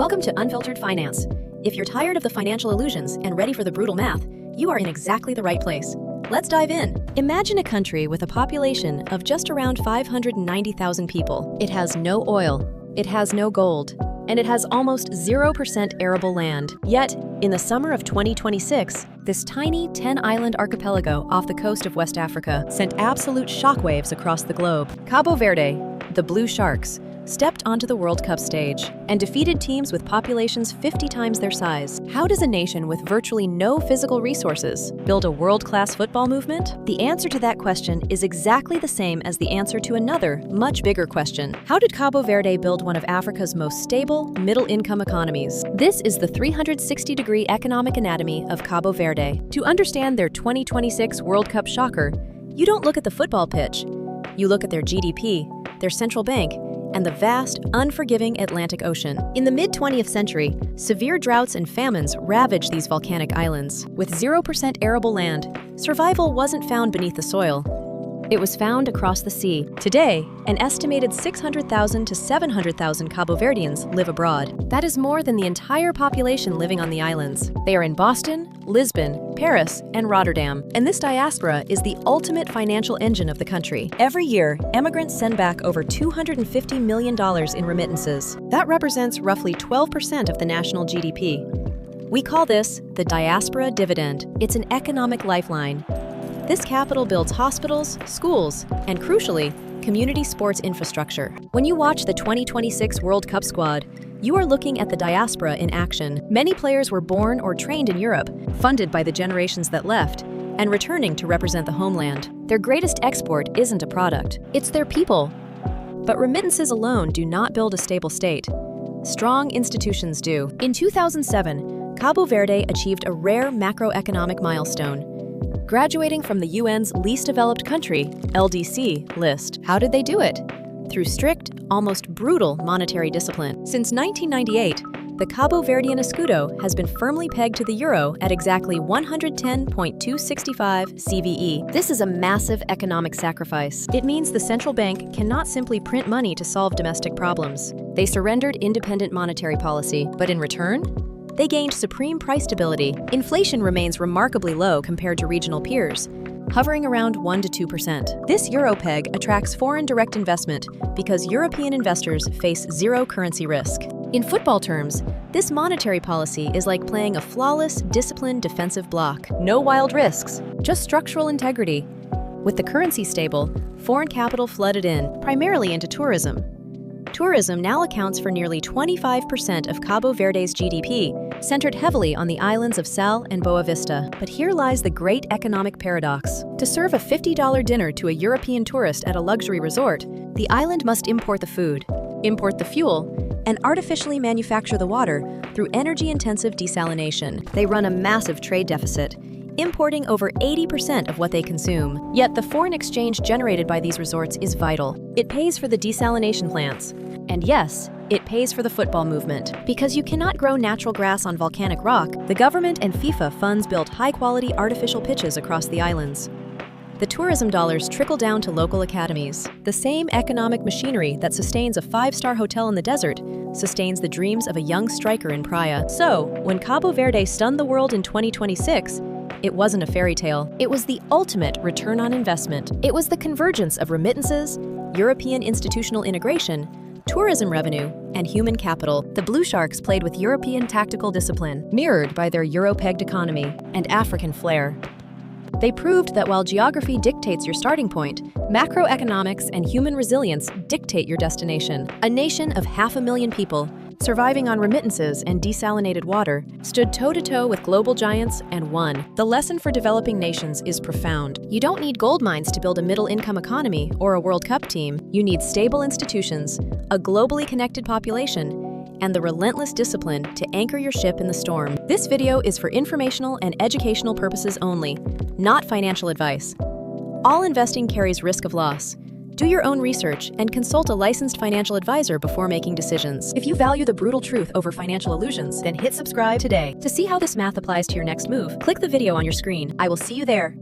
Welcome to Unfiltered Finance. If you're tired of the financial illusions and ready for the brutal math, you are in exactly the right place. Let's dive in. Imagine a country with a population of just around 590,000 people. It has no oil, it has no gold, and it has almost 0% arable land. Yet, in the summer of 2026, this tiny 10-island archipelago off the coast of West Africa sent absolute shockwaves across the globe. Cabo Verde, the Blue Sharks, stepped onto the World Cup stage and defeated teams with populations 50 times their size. How does a nation with virtually no physical resources build a world-class football movement? The answer to that question is exactly the same as the answer to another, much bigger question. How did Cabo Verde build one of Africa's most stable, middle-income economies? This is the 360-degree economic anatomy of Cabo Verde. To understand their 2026 World Cup shocker, you don't look at the football pitch. You look at their GDP, their central bank, and the vast, unforgiving Atlantic Ocean. In the mid-20th century, severe droughts and famines ravaged these volcanic islands. With 0% arable land, survival wasn't found beneath the soil. It was found across the sea. Today, an estimated 600,000 to 700,000 Caboverdeans live abroad. That is more than the entire population living on the islands. They are in Boston, Lisbon, Paris, and Rotterdam. And this diaspora is the ultimate financial engine of the country. Every year, immigrants send back over $250 million in remittances. That represents roughly 12% of the national GDP. We call this the Diaspora Dividend. It's an economic lifeline. This capital builds hospitals, schools, and crucially, community sports infrastructure. When you watch the 2026 World Cup squad, you are looking at the diaspora in action. Many players were born or trained in Europe, funded by the generations that left, and returning to represent the homeland. Their greatest export isn't a product, it's their people. But remittances alone do not build a stable state. Strong institutions do. In 2007, Cabo Verde achieved a rare macroeconomic milestone, graduating from the UN's Least Developed Country, LDC, list. How did they do it? Through strict, almost brutal monetary discipline. Since 1998, the Cabo Verdean escudo has been firmly pegged to the euro at exactly 110.265 CVE. This is a massive economic sacrifice. It means the central bank cannot simply print money to solve domestic problems. They surrendered independent monetary policy, but in return, they gained supreme price stability. Inflation remains remarkably low compared to regional peers, hovering around 1 to 2%. This euro peg attracts foreign direct investment because European investors face zero currency risk. In football terms, this monetary policy is like playing a flawless, disciplined defensive block. No wild risks, just structural integrity. With the currency stable, foreign capital flooded in, primarily into tourism. Tourism now accounts for nearly 25% of Cabo Verde's GDP, centered heavily on the islands of Sal and Boa Vista. But here lies the great economic paradox. To serve a $50 dinner to a European tourist at a luxury resort, the island must import the food, import the fuel, and artificially manufacture the water through energy-intensive desalination. They run a massive trade deficit, importing over 80% of what they consume. Yet the foreign exchange generated by these resorts is vital. It pays for the desalination plants. And yes, it pays for the football movement. Because you cannot grow natural grass on volcanic rock, the government and FIFA funds built high-quality artificial pitches across the islands. The tourism dollars trickle down to local academies. The same economic machinery that sustains a 5-star hotel in the desert sustains the dreams of a young striker in Praia. So, when Cabo Verde stunned the world in 2026, it wasn't a fairy tale. It was the ultimate return on investment. It was the convergence of remittances, European institutional integration, tourism revenue, and human capital. The Blue Sharks played with European tactical discipline, mirrored by their Euro-pegged economy and African flair. They proved that while geography dictates your starting point, macroeconomics and human resilience dictate your destination. A nation of 500,000 people, surviving on remittances and desalinated water, stood toe-to-toe with global giants and won. The lesson for developing nations is profound. You don't need gold mines to build a middle-income economy or a World Cup team. You need stable institutions, a globally connected population, and the relentless discipline to anchor your ship in the storm. This video is for informational and educational purposes only, not financial advice. All investing carries risk of loss. Do your own research and consult a licensed financial advisor before making decisions. If you value the brutal truth over financial illusions, then hit subscribe today. To see how this math applies to your next move, click the video on your screen. I will see you there.